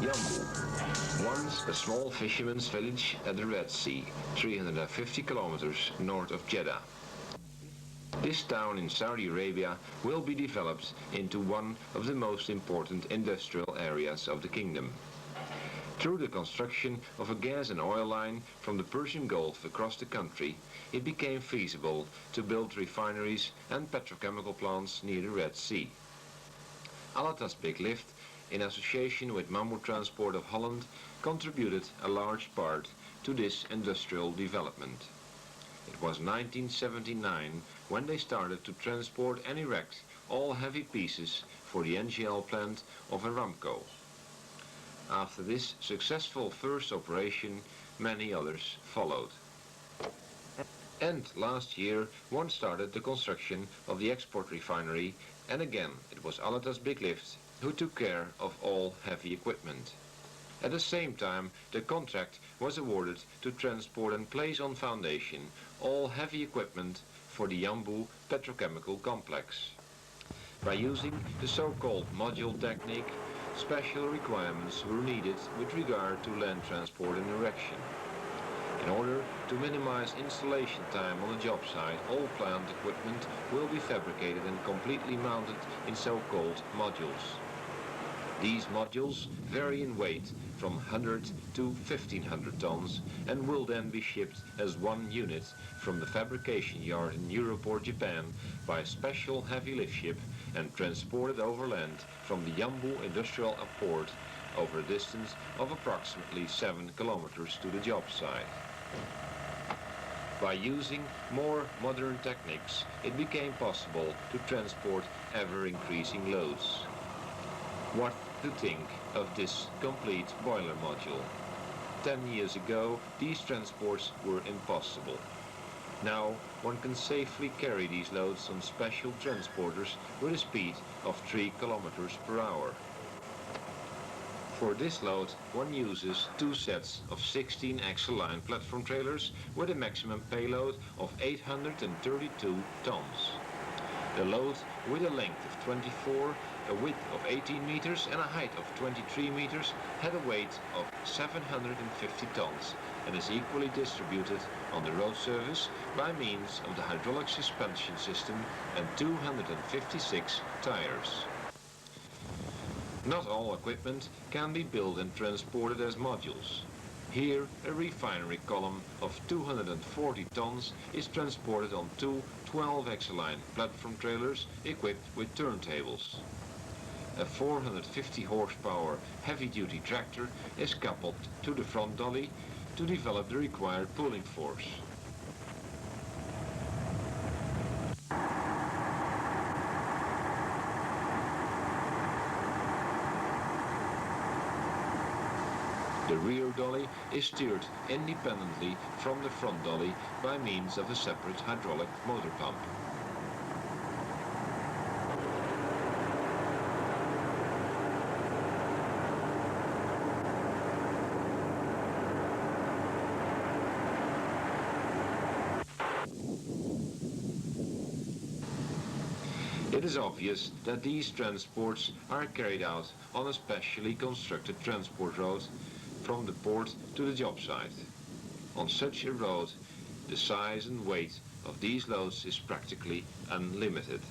Yanbع, once a small fisherman's village at the Red Sea, 350 kilometers north of Jeddah. This town in Saudi Arabia will be developed into one of the most important industrial areas of the kingdom. Through the construction of a gas and oil line from the Persian Gulf across the country, it became feasible to build refineries and petrochemical plants near the Red Sea. Alatas Big Lift, in association with Mammoet Transport of Holland, contributed a large part to this industrial development. It was 1979 when they started to transport and erect all heavy pieces for the NGL plant of Aramco. After this successful first operation, many others followed. And last year, one started the construction of the export refinery, and again it was Alatas Big Lift who took care of all heavy equipment. At the same time, the contract was awarded to transport and place on foundation all heavy equipment for the Yanbع petrochemical complex. By using the so-called module technique, special requirements were needed with regard to land transport and erection. In order to minimize installation time on the job site, all plant equipment will be fabricated and completely mounted in so-called modules. These modules vary in weight from 100 to 1500 tons and will then be shipped as one unit from the fabrication yard in Europe or Japan by a special heavy lift ship and transported overland from the Yanbع industrial port over a distance of approximately 7 kilometers to the job site. By using more modern techniques, it became possible to transport ever-increasing loads. What to think of this complete boiler module? 10 years ago, these transports were impossible. Now, one can safely carry these loads on special transporters with a speed of 3 kilometers per hour. For this load, one uses 2 sets of 16 axle-line platform trailers with a maximum payload of 832 tons. The load, with a length of 24, a width of 18 meters and a height of 23 meters, had a weight of 750 tons and is equally distributed on the road surface by means of the hydraulic suspension system and 256 tires. Not all equipment can be built and transported as modules. Here, a refinery column of 240 tons is transported on 2 12 axle-line platform trailers equipped with turntables. A 450 horsepower heavy-duty tractor is coupled to the front dolly to develop the required pulling force. The rear dolly is steered independently from the front dolly by means of a separate hydraulic motor pump. It is obvious that these transports are carried out on a specially constructed transport road from the port to the job site. On such a road, the size and weight of these loads is practically unlimited.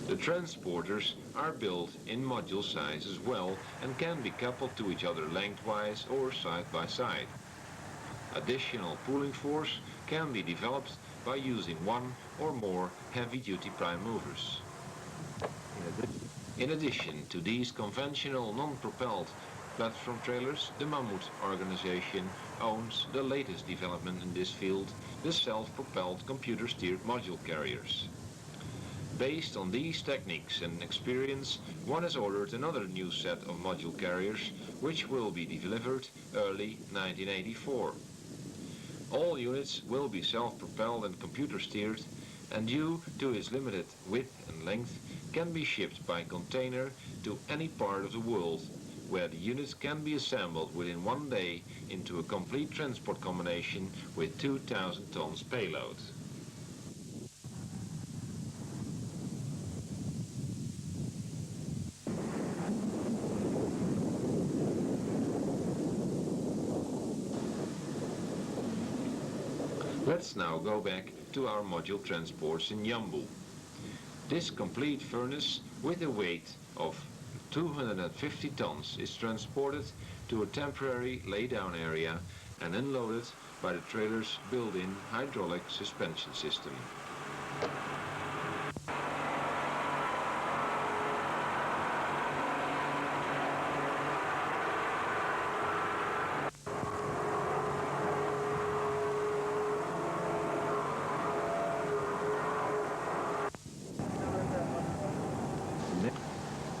The transporters are built in module size as well and can be coupled to each other lengthwise or side by side. Additional pulling force can be developed by using one or more heavy-duty prime movers. In addition to these conventional non-propelled platform trailers, the Mammoet organization owns the latest development in this field, the self-propelled computer-steered module carriers. Based on these techniques and experience, one has ordered another new set of module carriers, which will be delivered early 1984. All units will be self-propelled and computer-steered, and due to its limited width and length can be shipped by container to any part of the world, where the units can be assembled within one day into a complete transport combination with 2,000 tons payload. Let's now go back to our module transports in Yanbu. This complete furnace with a weight of 250 tons is transported to a temporary laydown area and unloaded by the trailer's built-in hydraulic suspension system.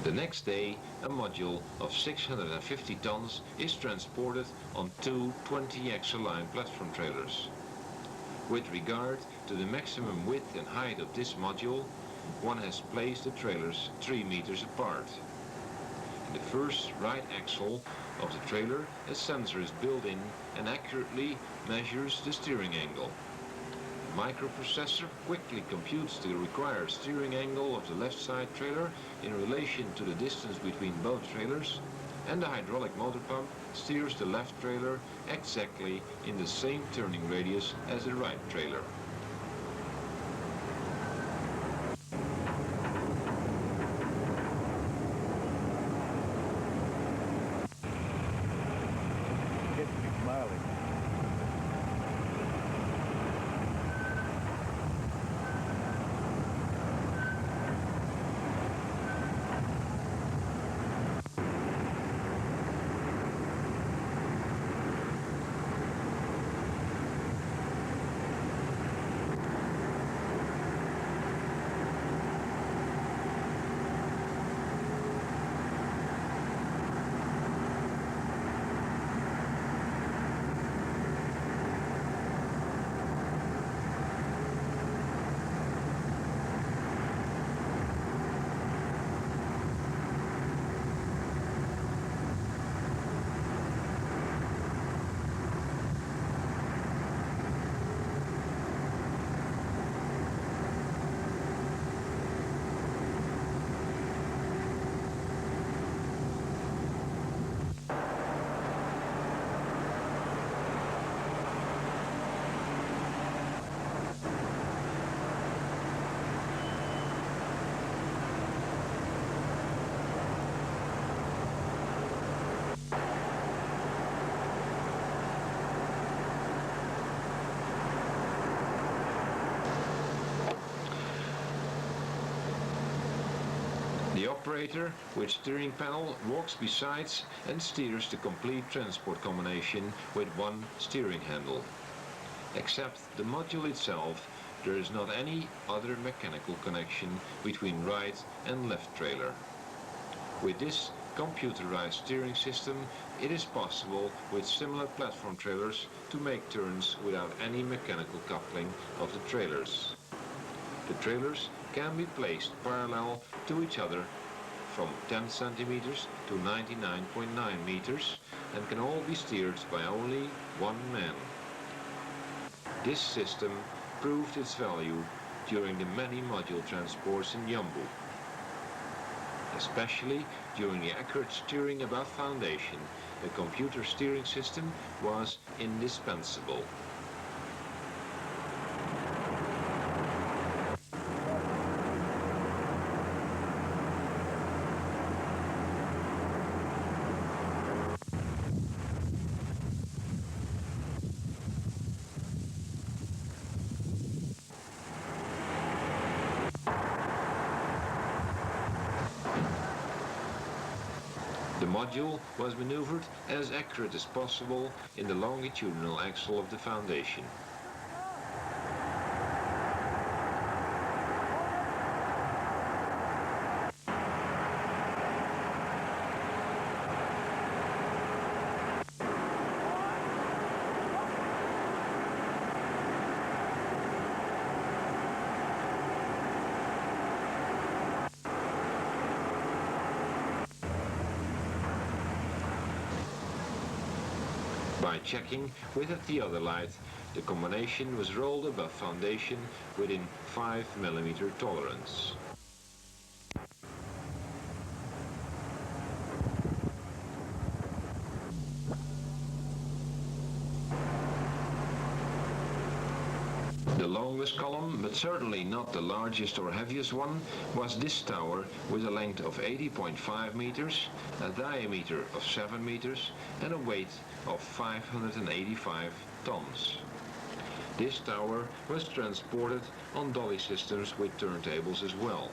The next day, a module of 650 tons is transported on two 20-axle-line platform trailers. With regard to the maximum width and height of this module, one has placed the trailers 3 meters apart. In the first right axle of the trailer, a sensor is built in and accurately measures the steering angle. The microprocessor quickly computes the required steering angle of the left side trailer in relation to the distance between both trailers, and the hydraulic motor pump steers the left trailer exactly in the same turning radius as the right trailer. The operator with steering panel walks beside and steers the complete transport combination with one steering handle. Except the module itself, there is not any other mechanical connection between right and left trailer. With this computerized steering system, it is possible with similar platform trailers to make turns without any mechanical coupling of the trailers. The trailers can be placed parallel to each other from 10 centimeters to 99.9 meters and can all be steered by only one man. This system proved its value during the many module transports in Yanbu. Especially during the accurate steering above foundation, a computer steering system was indispensable. The module was maneuvered as accurate as possible in the longitudinal axle of the foundation. By checking with the theodolite, the combination was rolled above foundation within 5 mm tolerance. The longest column, but certainly not the largest or heaviest one, was this tower with a length of 80.5 meters, a diameter of 7 meters and a weight of 585 tons. This tower was transported on dolly systems with turntables as well.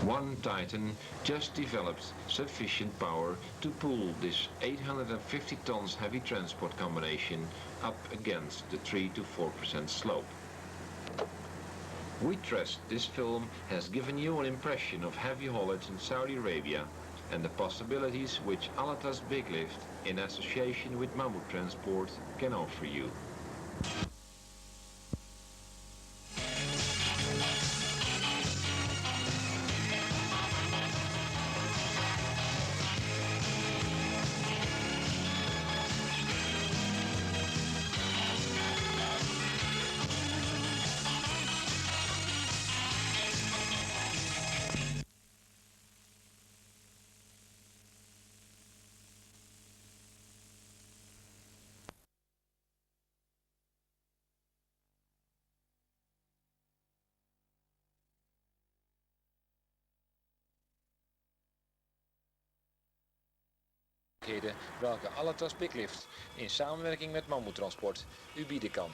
One Titan just developed sufficient power to pull this 850 tons heavy transport combination up against the 3 to 4% slope. We trust this film has given you an impression of heavy haulage in Saudi Arabia and the possibilities which Alata's Big Lift in association with Mammoet Transport can offer you. Welke Alata's Big Lift in samenwerking met Mammoet Transport u bieden kan.